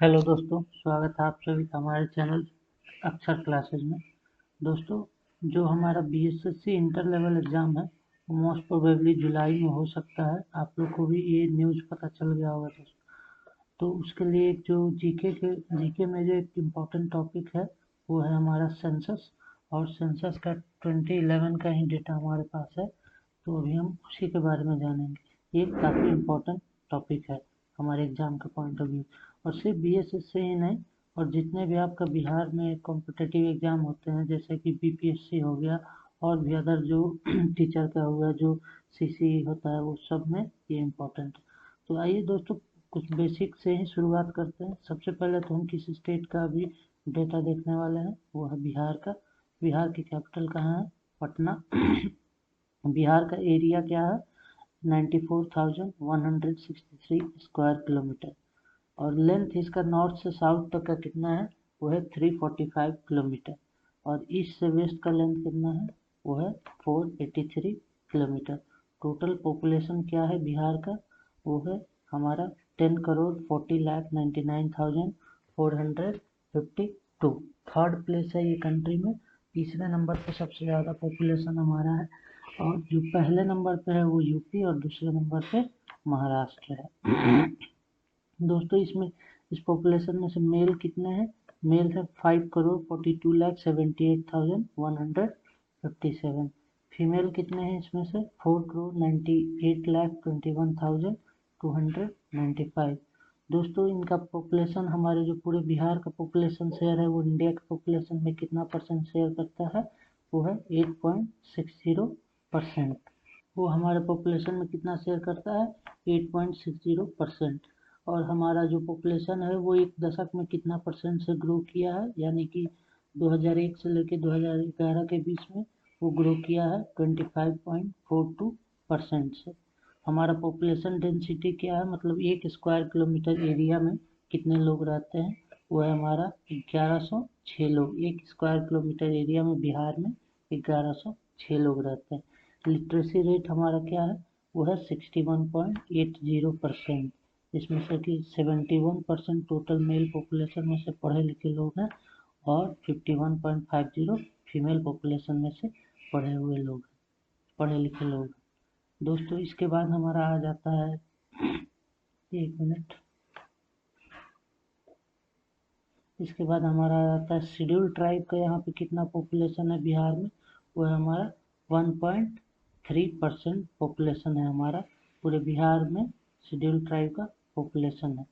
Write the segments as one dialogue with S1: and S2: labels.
S1: Hello दोस्तों, स्वागत है आप सभी का हमारे चैनल अक्षर क्लासेज में। दोस्तों, जो हमारा बीएसएससी इंटर लेवल एग्ज़ाम है वो मोस्ट प्रोबेबली जुलाई में हो सकता है। आप लोग को भी ये न्यूज़ पता चल गया होगा दोस्तों। तो उसके लिए एक जो जीके में जो एक इम्पोर्टेंट टॉपिक है वो है हमारा सेंसस। और सेंसस का 2011 का ही डेटा हमारे पास है, तो अभी हम उसी के बारे में जानेंगे। ये काफ़ी इम्पोर्टेंट टॉपिक है हमारे एग्ज़ाम के पॉइंट ऑफ व्यू। और सिर्फ बीएसएस से ही नहीं, और जितने भी आपका बिहार में कॉम्पिटिटिव एग्ज़ाम होते हैं जैसे कि बीपीएससी हो गया और भी अदर जो टीचर का हुआ जो सीसी होता है वो सब में ये इम्पोर्टेंट है। तो आइए दोस्तों, कुछ बेसिक से ही शुरुआत करते हैं। सबसे पहले तो हम किस स्टेट का भी डेटा देखने वाले हैं, वो है बिहार का। बिहार की कैपिटल कहाँ है? पटना। बिहार का एरिया क्या है? 94,163 स्क्वायर किलोमीटर। और लेंथ इसका नॉर्थ से साउथ तक का कितना है? वो है 345 किलोमीटर। और ईस्ट से वेस्ट का लेंथ कितना है? वो है 483 किलोमीटर। टोटल पॉपुलेशन क्या है बिहार का? वो है हमारा 10,40,99,452। थर्ड प्लेस है ये कंट्री में। तीसरे नंबर पे सबसे ज़्यादा पॉपुलेशन हमारा है। और जो पहले नंबर पे है वो यूपी और दूसरे नंबर पे महाराष्ट्र है। दोस्तों, इसमें इस पॉपुलेशन में से मेल कितने हैं? मेल है 5,42,78,157। फीमेल कितने हैं इसमें से? 4,98,21,295। दोस्तों, इनका पॉपुलेशन हमारे जो पूरे बिहार का पॉपुलेशन शेयर है वो इंडिया के पॉपुलेशन में कितना परसेंट शेयर करता है? वो है 8.60%। वो हमारे पॉपुलेशन में कितना शेयर करता है? 8.60%। और हमारा जो पॉपुलेशन है वो एक दशक में कितना परसेंट से ग्रो किया है, यानी कि 2001 से लेकर 2011 के बीच में वो ग्रो किया है 25.42% से। हमारा पॉपुलेशन डेंसिटी क्या है, मतलब एक स्क्वायर किलोमीटर एरिया में कितने लोग रहते हैं? वो है हमारा 1106 लोग। एक स्क्वायर किलोमीटर एरिया में बिहार में 1106 लोग रहते हैं। लिटरेसी रेट हमारा क्या है? वो है 61.80%। इसमें से कि 71% टोटल मेल पॉपुलेशन में से पढ़े लिखे लोग हैं और 51.50 फीमेल पॉपुलेशन में से पढ़े लिखे लोग। दोस्तों, इसके बाद हमारा आ जाता है, एक मिनट, इसके बाद हमारा आ जाता है शेड्यूल ट्राइब का। यहाँ पे कितना पॉपुलेशन है बिहार में? वो है हमारा 1.3% पॉपुलेशन है हमारा पूरे बिहार में। शेड्यूल ट्राइब का पॉपुलेशन है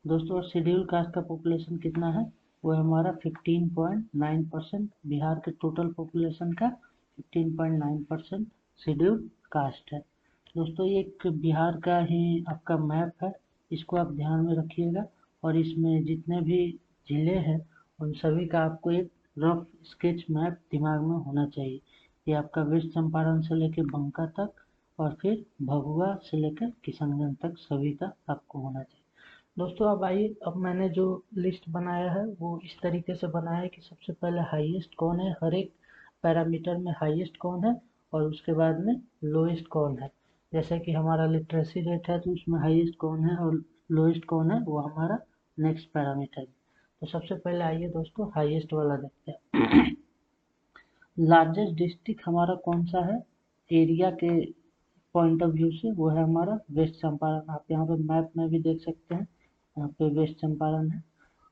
S1: दोस्तों। और शेड्यूल कास्ट का पॉपुलेशन कितना है? वो है हमारा 15.9%। बिहार के टोटल पॉपुलेशन का 15.9% शेड्यूल कास्ट है। दोस्तों, ये एक बिहार का ही आपका मैप है, इसको आप ध्यान में रखिएगा। और इसमें जितने भी जिले हैं उन सभी का आपको एक रफ स्केच मैप दिमाग में होना चाहिए। ये आपका वेस्ट चंपारण से लेकर बंका तक और फिर भभुआ से लेकर किशनगंज तक सभी का आपको होना चाहिए। दोस्तों, अब आइए, अब मैंने जो लिस्ट बनाया है वो इस तरीके से बनाया है कि सबसे पहले हाईएस्ट कौन है, हर एक पैरामीटर में हाईएस्ट कौन है और उसके बाद में लोएस्ट कौन है। जैसे कि हमारा लिटरेसी रेट है तो उसमें हाईएस्ट कौन है और लोएस्ट कौन है, वो हमारा नेक्स्ट पैरामीटर है। तो सबसे पहले आइए दोस्तों हाईएस्ट वाला देखते हैं। लार्जेस्ट डिस्ट्रिक्ट हमारा कौन सा है एरिया के पॉइंट ऑफ व्यू से? वो है हमारा वेस्ट चंपारण। आप यहाँ पे मैप में भी देख सकते हैं, यहाँ पे वेस्ट चंपारण है।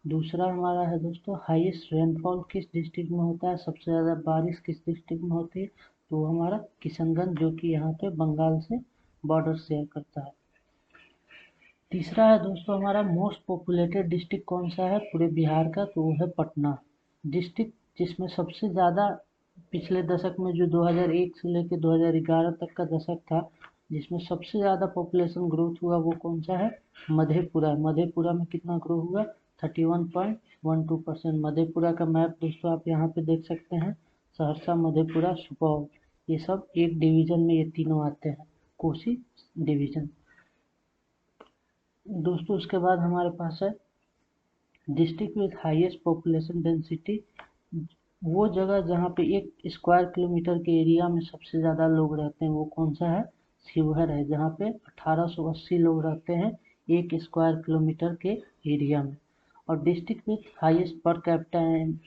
S1: दूसरा हमारा है दोस्तों हाईएस्ट रेनफॉल किस डिस्ट्रिक्ट में होता है, सबसे ज़्यादा बारिश किस डिस्ट्रिक्ट में होती है? तो वो हमारा किशनगंज, जो कि यहाँ पे बंगाल से बॉर्डर शेयर करता है। तीसरा है दोस्तों हमारा मोस्ट पॉपुलेटेड डिस्ट्रिक्ट कौन सा है पूरे बिहार का? तो वो है पटना डिस्ट्रिक्ट, जिसमें सबसे ज़्यादा पिछले दशक में जो 2001 से लेकर 2011 तक का दशक था, जिसमें सबसे ज़्यादा पॉपुलेशन ग्रोथ हुआ वो कौन सा है? मधेपुरा। मधेपुरा में कितना ग्रो हुआ? 31.12%। मधेपुरा का मैप दोस्तों आप यहाँ पे देख सकते हैं। सहरसा, मधेपुरा, सुपौल, ये सब एक डिवीजन में ये तीनों आते हैं, कोसी डिवीजन। दोस्तों, उसके बाद हमारे पास है district with highest population density. वो जगह जहाँ पे एक स्क्वायर किलोमीटर के एरिया में सबसे ज़्यादा लोग रहते हैं वो कौन सा है? शिवहर है, जहाँ पे 1880 लोग रहते हैं एक स्क्वायर किलोमीटर के एरिया में। और district with highest per capita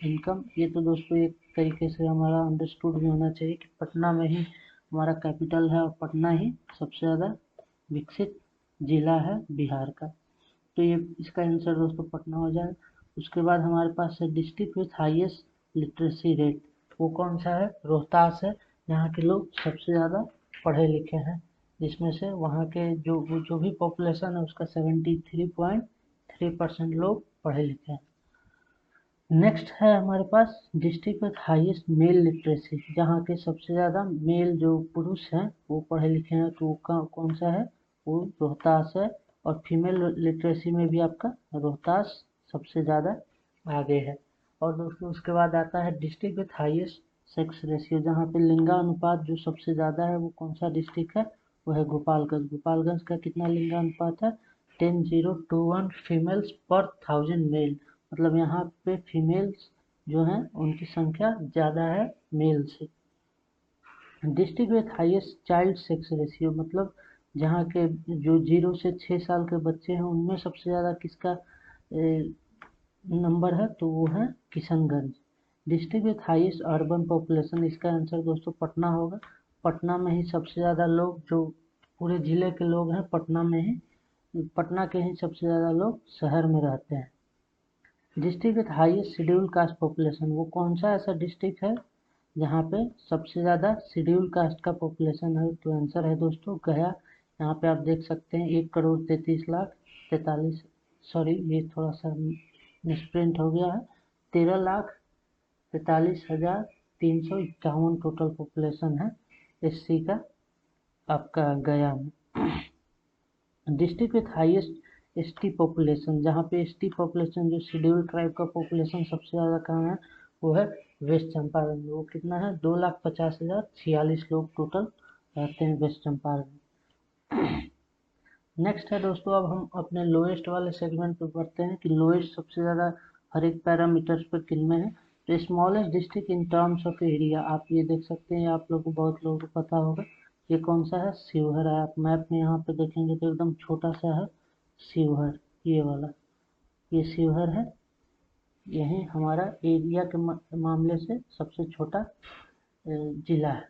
S1: income, ये तो दोस्तों एक तरीके से हमारा अंडरस्टूड भी होना चाहिए कि पटना में ही हमारा कैपिटल है और पटना ही सबसे ज़्यादा विकसित जिला है बिहार का। तो ये इसका आंसर दोस्तों पटना हो जाए। उसके बाद हमारे पास है district with highest literacy rate, वो कौन सा है? रोहतास है, यहाँ के लोग सबसे ज़्यादा पढ़े लिखे हैं, जिसमें से वहाँ के जो भी पॉपुलेशन है उसका 73.3% लोग पढ़े लिखे हैं। नेक्स्ट है हमारे पास district with highest male literacy, जहाँ के सबसे ज़्यादा मेल जो पुरुष हैं वो पढ़े लिखे हैं, तो वो कौन सा है? वो रोहतास है। और फीमेल लिटरेसी में भी आपका रोहतास सबसे ज़्यादा आगे है। और दोस्तों उसके बाद आता है district with highest sex ratio, जहाँ पे लिंगानुपात जो सबसे ज़्यादा है वो कौन सा डिस्ट्रिक्ट है? वो है गोपालगंज। गोपालगंज का कितना लिंगानुपात है? 10:1 फीमेल्स पर 1000 मेल, मतलब यहाँ पे फीमेल्स जो हैं उनकी संख्या ज़्यादा है मेल से। District with highest child sex ratio, मतलब जहाँ के जो 0 से 6 साल के बच्चे हैं उनमें सबसे ज़्यादा किसका नंबर है? तो वो है Kishanganj. District with highest urban population, इसका आंसर दोस्तों पटना होगा। पटना में ही सबसे ज़्यादा लोग, जो पूरे ज़िले के लोग हैं पटना में ही, पटना के ही सबसे ज़्यादा लोग शहर में रहते हैं। District with highest schedule caste population, वो कौन सा ऐसा डिस्ट्रिक्ट है जहाँ पे सबसे ज़्यादा शेड्यूल कास्ट का पॉपुलेशन है? तो आंसर है दोस्तों गया। यहाँ पे आप देख सकते हैं 1,33,43,43, सॉरी ये थोड़ा सा मिसप्रिंट हो गया है, 13,43,351 टोटल पॉपुलेशन है एससी का आपका गया में। District with highest ST population, जहाँ पे एसटी पॉपुलेशन जो शेड्यूल ट्राइब का पॉपुलेशन सबसे ज़्यादा कहाँ है? वो है वेस्ट चंपारण में। वो कितना है? 2,50,046 लोग टोटल रहते हैं वेस्ट चंपारण में। नेक्स्ट है दोस्तों, अब हम अपने लोएस्ट वाले सेगमेंट पे बढ़ते हैं कि लोएस्ट सबसे ज़्यादा हर एक पैरामीटर्स पर किनमें है। तो smallest district in terms of area, आप ये देख सकते हैं, आप लोगों को बहुत लोगों को पता होगा, ये कौन सा है? शिवहर है। आप मैप में यहाँ पे देखेंगे तो एकदम छोटा सा है शिवहर, ये वाला, ये शिवहर है। यही हमारा एरिया के मामले से सबसे छोटा जिला है।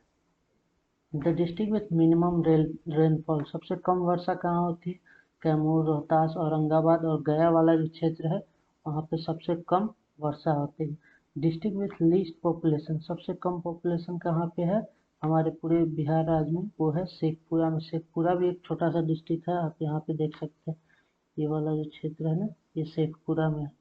S1: The district with minimum rainfall, सबसे कम वर्षा कहाँ होती है? कैमूर, रोहतास, औरंगाबाद और गया वाला जो क्षेत्र है वहाँ पे सबसे कम वर्षा होती है। डिस्ट्रिक्ट विथ लीस्ट पॉपुलेशन, सबसे कम पॉपुलेशन कहाँ पे है हमारे पूरे बिहार राज्य में? वो है शेखपुरा में। शेखपुरा भी एक छोटा सा डिस्ट्रिक्ट है, आप यहाँ पे देख सकते हैं, ये वाला जो क्षेत्र है ना, ये शेखपुरा में है।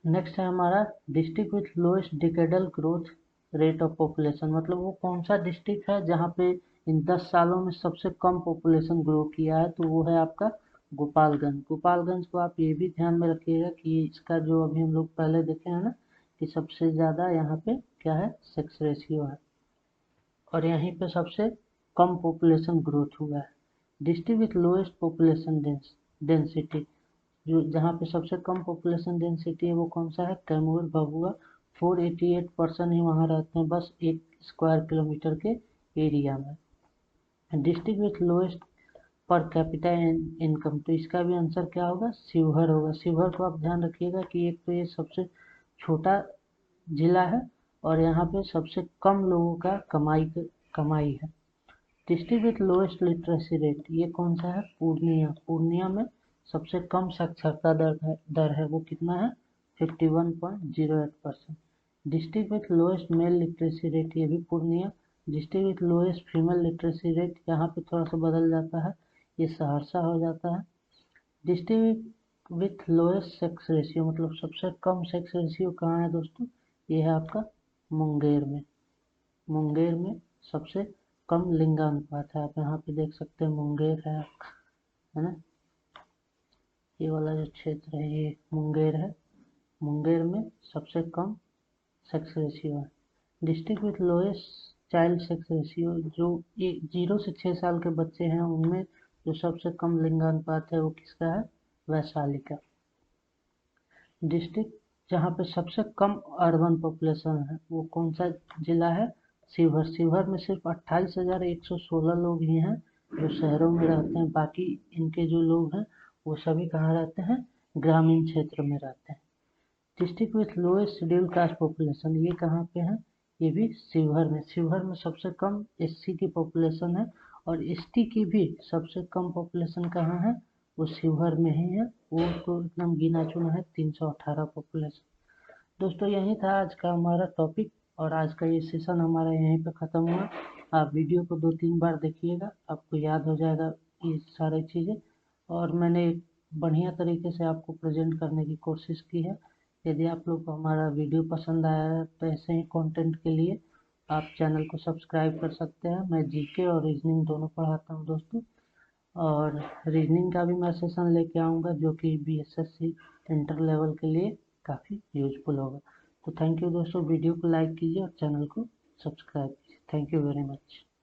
S1: नेक्स्ट है हमारा district with lowest decadal growth rate of population, मतलब वो कौन सा डिस्ट्रिक्ट है जहाँ पे इन 10 सालों में सबसे कम पॉपुलेशन ग्रो किया है? तो वो है आपका गोपालगंज। गोपालगंज को आप ये भी ध्यान में रखिएगा कि इसका जो अभी हम लोग पहले देखे हैं ना कि सबसे ज़्यादा यहाँ पे क्या है? सेक्स रेशियो है, और यहीं पे सबसे कम पॉपुलेशन ग्रोथ हुआ है। District with lowest population density, जो जहाँ पे सबसे कम पॉपुलेशन डेंसिटी है वो कौन सा है? कैमूर, भभुआ। 488% ही वहाँ रहते हैं बस 1 स्क्वायर किलोमीटर के एरिया में। District with lowest per capita income, तो इसका भी आंसर क्या होगा? शिवहर होगा। शिवहर को आप ध्यान रखिएगा कि एक तो ये सबसे छोटा जिला है और यहाँ पे सबसे कम लोगों का कमाई है। District with lowest literacy rate, ये कौन सा है? पूर्णिया। पूर्णिया में सबसे कम साक्षरता दर है, वो कितना है? 51.08%। District with lowest mail literacy rate, ये भी Purnia. District with lowest female literacy rate, यहाँ पे थोड़ा सा बदल जाता है, ये सहरसा हो जाता है। District with lowest sex ratio, मतलब सबसे कम सेक्स रेशियो कहाँ है दोस्तों? ये है आपका मुंगेर में। मुंगेर में सबसे कम लिंगानुपात है, आप यहाँ पे देख सकते हैं मुंगेर है ना, ये वाला जो क्षेत्र है ये मुंगेर है। मुंगेर में सबसे कम सेक्स रेशियो है। District with lowest child sex ratio, जो ये 0 से 6 साल के बच्चे हैं उनमें जो सबसे कम लिंगानुपात है वो किसका है? वैशाली का। डिस्ट्रिक्ट जहाँ पे सबसे कम अर्बन पॉपुलेशन है वो कौन सा जिला है? शिवहर। शिवहर में सिर्फ 28,116 लोग ही हैं जो शहरों में रहते हैं, बाकी इनके जो लोग हैं वो सभी कहाँ रहते हैं? ग्रामीण क्षेत्र में रहते हैं। District with lowest schedule caste population, ये कहाँ पे है? ये भी शिवहर में। शिवहर में सबसे कम एससी की पॉपुलेशन है और एसटी की भी सबसे कम पॉपुलेशन कहाँ है? वो शिवहर में ही है। वो तो एकदम गिना चुना है, 318 पॉपुलेशन। दोस्तों यही था आज का हमारा टॉपिक और आज का ये सेशन हमारा यहीं पे ख़त्म हुआ। आप वीडियो को 2-3 बार देखिएगा, आपको याद हो जाएगा ये सारी चीज़ें, और मैंने एक बढ़िया तरीके से आपको प्रेजेंट करने की कोशिश की है। यदि आप लोग को हमारा वीडियो पसंद आया है तो ऐसे ही कंटेंट के लिए आप चैनल को सब्सक्राइब कर सकते हैं। मैं जीके और रीजनिंग दोनों पढ़ाता हूँ दोस्तों, और रीजनिंग का भी मैं सेशन लेके आऊँगा जो कि बीएसएससी इंटर लेवल के लिए काफ़ी यूजफुल होगा। तो थैंक यू दोस्तों, वीडियो को लाइक कीजिए और चैनल को सब्सक्राइब कीजिए। Thank you very much.